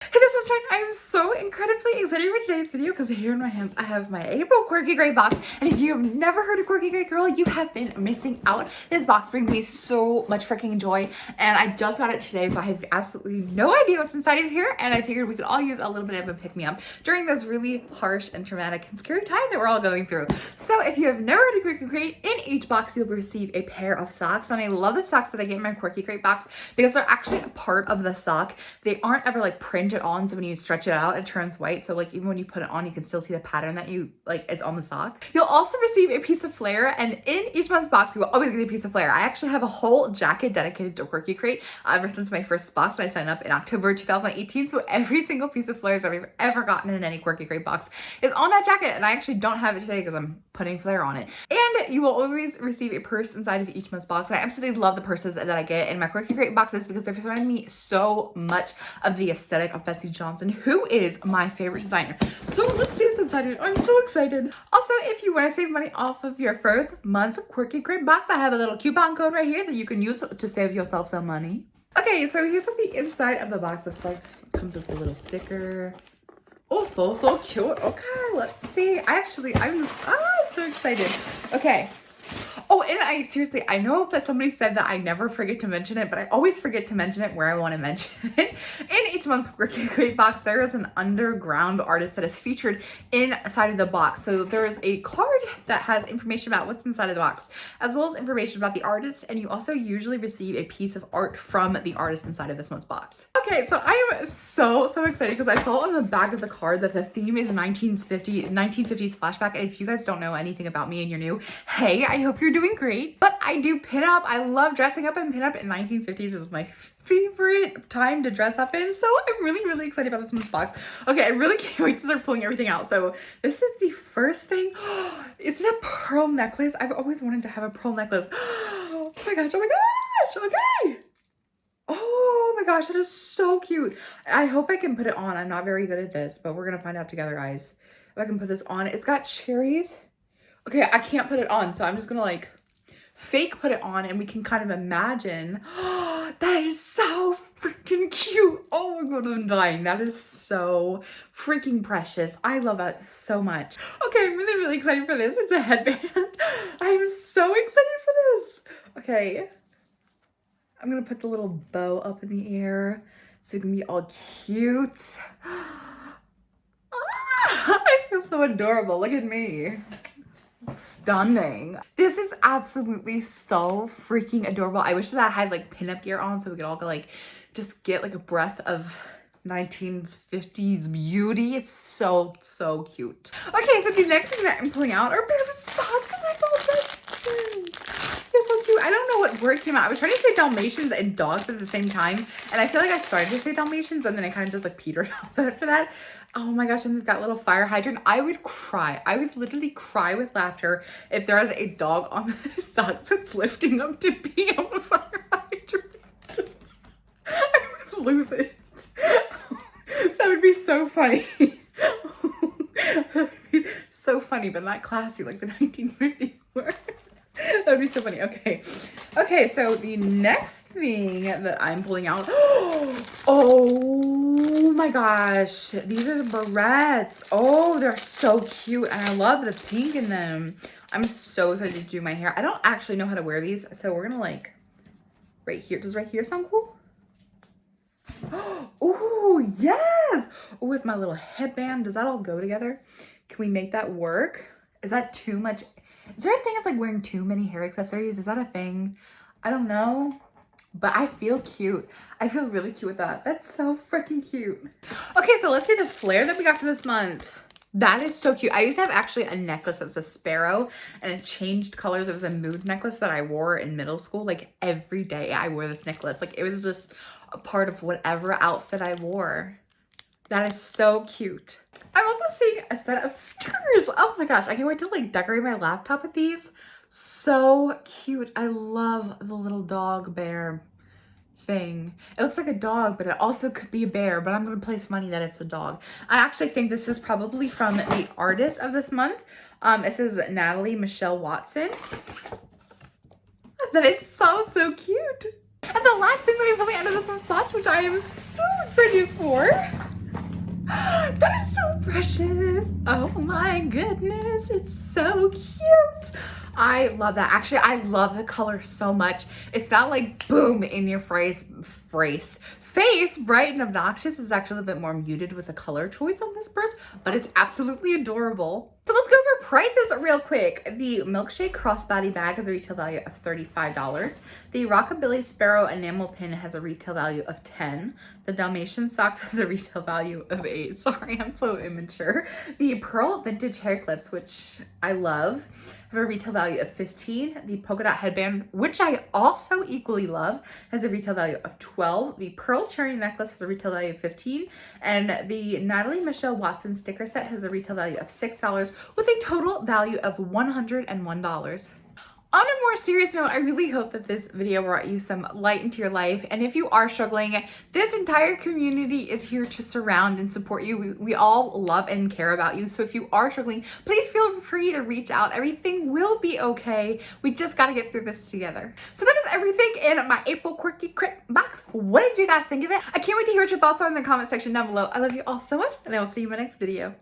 Hey there, sunshine! I am so incredibly excited for today's video because here in my hands I have my April Quirky Crate box, and if you have never heard of Quirky Crate, girl, you have been missing out. This box brings me so much freaking joy, and I just got it today, so I have absolutely no idea what's inside of here, and I figured we could all use a little bit of a pick-me-up during this really harsh and traumatic and scary time that we're all going through. So if you have never heard of Quirky Crate, in each box you'll receive a pair of socks, and I love the socks that I get in my Quirky Crate box because they're actually a part of the sock. They aren't ever like printed on, so when you stretch it out it turns white, so like even when you put it on you can still see the pattern that you like is on the sock. You'll also receive a piece of Flair, and in each month's box you will always get a piece of Flair. I actually have a whole jacket dedicated to Quirky Crate ever since my first box when I signed up in October 2018, so every single piece of Flair that I've ever gotten in any Quirky Crate box is on that jacket, and I actually don't have it today because I'm putting Flair on it. And you will always receive a purse inside of each month's box, and I absolutely love the purses that I get in my Quirky Crate boxes because they've reminded me so much of the aesthetic of Betsy Johnson, who is my favorite designer. So let's see what's inside it. I'm so excited. Also, if you want to save money off of your first month's Quirky Crate box, I have a little coupon code right here that you can use to save yourself some money. Okay, so here's what the inside of the box looks like. Comes with a little sticker. Oh, so cute. Okay, let's see. I'm so excited. Okay. Oh, and I know that somebody said that I never forget to mention it, but I always forget to mention it where I want to mention it. In each month's Quirky Crate box, there is an underground artist that is featured inside of the box. So there is a card that has information about what's inside of the box, as well as information about the artist, and you also usually receive a piece of art from the artist inside of this month's box. Okay, so I am so excited because I saw on the back of the card that the theme is 1950s flashback, and if you guys don't know anything about me and you're new, hey, I hope you're doing great. But I do pin up. I love dressing up in pin up, and 1950s is my favorite time to dress up in, so I'm really excited about this month's box. Okay, I really can't wait to start pulling everything out. So this is the first thing. Is it a pearl necklace? I've always wanted to have a pearl necklace. Oh my gosh, okay. Oh my gosh, that is so cute. I hope I can put it on. I'm not very good at this, but we're gonna find out together, guys. If I can put this on. It's got cherries. Okay, I can't put it on, so I'm just gonna like fake put it on, and we can kind of imagine. Oh, that is so freaking cute. Oh my god, I'm dying. That is so freaking precious. I love that so much. Okay, I'm really excited for this. It's a headband. I am so excited for this. Okay, I'm gonna put the little bow up in the air so it can be all cute. I feel so adorable. Look at me. Stunning. This is absolutely so freaking adorable. I wish that I had like pinup gear on so we could all go like just get like a breath of 1950s beauty. It's so cute. Okay, so the next thing that I'm pulling out are a pair of socks, and I love that. They're so cute. I don't know what word came out. I was trying to say Dalmatians and dogs at the same time, and I feel like I started to say Dalmatians and then I kind of just like petered off after that. Oh my gosh, and they've got little fire hydrant. I would cry. I would literally cry with laughter if there was a dog on the socks that's lifting up to pee on the fire hydrant. I would lose it. That would be so funny. That would be so funny, but not classy like the 1950s were. That would be so funny. Okay, so the next thing that I'm pulling out. Oh my gosh, these are the barrettes. Oh, they're so cute, and I love the pink in them. I'm so excited to do my hair. I don't actually know how to wear these, so we're gonna like right here. Does right here sound cool? Oh yes. Oh, with my little headband, does that all go together? Can we make that work? Is that too much? Is there a thing of like wearing too many hair accessories? Is that a thing? I don't know, but I feel cute. I feel really cute with that. That's so freaking cute. Okay, so let's see the Flair that we got for this month. That is so cute. I used to have actually a necklace that's a sparrow, and it changed colors. It was a mood necklace that I wore in middle school. Like every day I wore this necklace. Like it was just a part of whatever outfit I wore. That is so cute. I'm also seeing a set of stickers. Oh my gosh, I can't wait to like decorate my laptop with these. So cute. I love the little dog bear thing. It looks like a dog, but it also could be a bear, but I'm gonna place money that it's a dog. I actually think this is probably from the artist of this month. It says Natalie Michelle Watson. That is so cute. And the last thing that I'm pulling out of this month's box, which I am so excited for, That is so precious. Oh my goodness, it's so cute. I love that. Actually, I love the color so much. It's not like boom in your face, bright and obnoxious. It's actually a bit more muted with the color choice on this purse, but it's absolutely adorable. So let's go over prices real quick. The Milkshake crossbody bag has a retail value of $35. The Rockabilly Sparrow enamel pin has a retail value of $10. The Dalmatian socks has a retail value of $8. Sorry, I'm so immature. The Pearl Vintage hair clips, which I love, have a retail value of $15. The polka dot headband, which I also equally love, has a retail value of $12. The Pearl Cherry necklace has a retail value of $15. And the Natalie Michelle Watson sticker set has a retail value of $6 with a total value of $101. On a more serious note, I really hope that this video brought you some light into your life. And if you are struggling, this entire community is here to surround and support you. We all love and care about you. So if you are struggling, please feel free to reach out. Everything will be okay. We just got to get through this together. So that is everything in my April Quirky Crate box. What did you guys think of it? I can't wait to hear what your thoughts are in the comment section down below. I love you all so much, and I will see you in my next video.